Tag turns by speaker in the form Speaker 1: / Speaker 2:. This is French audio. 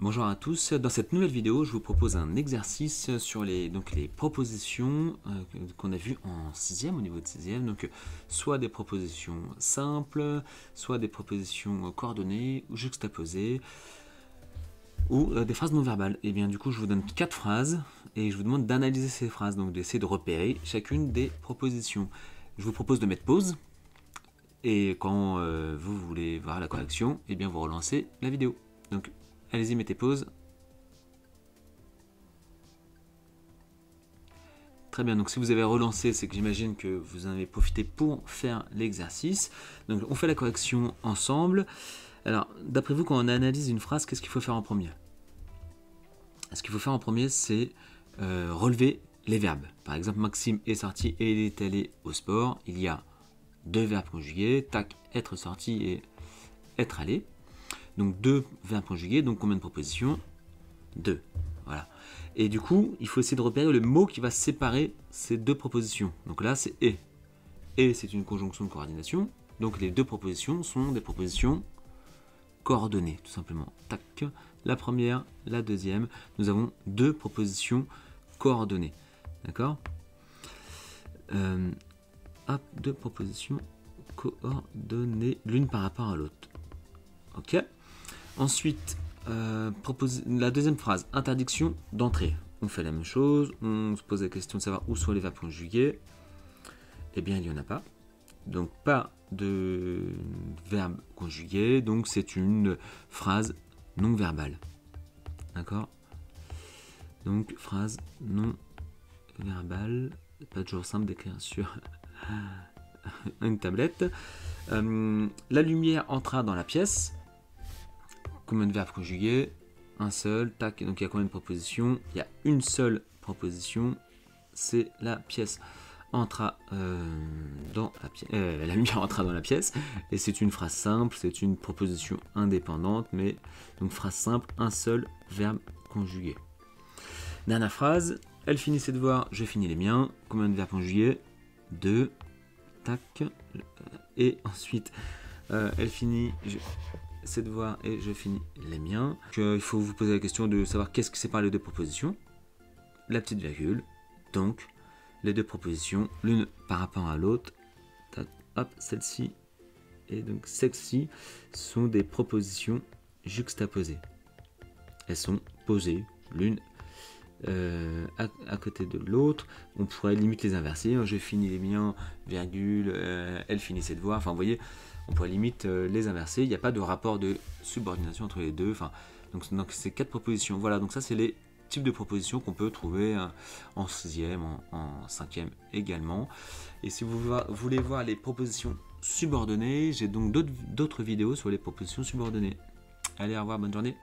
Speaker 1: Bonjour à tous, dans cette nouvelle vidéo je vous propose un exercice sur les propositions qu'on a vues en 6e, au niveau de 6e, donc soit des propositions simples, soit des propositions coordonnées ou juxtaposées, ou des phrases non verbales. Et bien du coup je vous donne 4 phrases et je vous demande d'analyser ces phrases, donc d'essayer de repérer chacune des propositions. Je vous propose de mettre pause et quand vous voulez voir la correction, et bien vous relancez la vidéo. Donc allez-y, mettez pause. Très bien, donc si vous avez relancé, c'est que j'imagine que vous en avez profité pour faire l'exercice. Donc on fait la correction ensemble. Alors, d'après vous, quand on analyse une phrase, qu'est-ce qu'il faut faire en premier? Ce qu'il faut faire en premier, c'est relever les verbes. Par exemple, Maxime est sorti et il est allé au sport. Il y a 2 verbes conjugués, tac, être sorti et être allé. Donc 2 verbes conjugués, donc combien de propositions? 2. Voilà. Et du coup, il faut essayer de repérer le mot qui va séparer ces 2 propositions. Donc là, c'est et. Et c'est une conjonction de coordination. Donc les 2 propositions sont des propositions coordonnées, tout simplement. Tac. La première, la deuxième. Nous avons 2 propositions coordonnées. D'accord? 2 propositions coordonnées, l'une par rapport à l'autre. Ok. Ensuite, la deuxième phrase, interdiction d'entrer. On fait la même chose, on se pose la question de savoir où sont les verbes conjugués. Eh bien, il n'y en a pas. Donc, pas de verbe conjugué, donc c'est une phrase non verbale. D'accord? Donc, phrase non verbale. Pas toujours simple d'écrire sur une tablette. La lumière entra dans la pièce. Combien de verbes conjugués? Un seul, tac, donc il y a combien de propositions? Il y a une seule proposition, c'est la pièce entra dans la pièce, la lumière entra dans la pièce, et c'est une phrase simple, c'est une proposition indépendante, mais donc phrase simple, un seul verbe conjugué. Dernière phrase, elle finit ses devoirs, je finis les miens. Combien de verbes conjugués? 2, tac, et ensuite elle finit ses devoirs et je finis les miens. Il faut vous poser la question de savoir qu'est-ce qui sépare les 2 propositions. La petite virgule, donc les 2 propositions, l'une par rapport à l'autre. Hop, celle-ci et donc celle-ci sont des propositions juxtaposées. Elles sont posées l'une à côté de l'autre. On pourrait limite les inverser. Je finis les miens, virgule, elle finit ses devoirs. Enfin, vous voyez, on pourrait limite les inverser. Il n'y a pas de rapport de subordination entre les deux. Enfin, donc c'est 4 propositions. Voilà, donc ça c'est les types de propositions qu'on peut trouver en 6e, en 5e également. Et si vous voulez voir les propositions subordonnées, j'ai donc d'autres vidéos sur les propositions subordonnées. Allez, au revoir, bonne journée.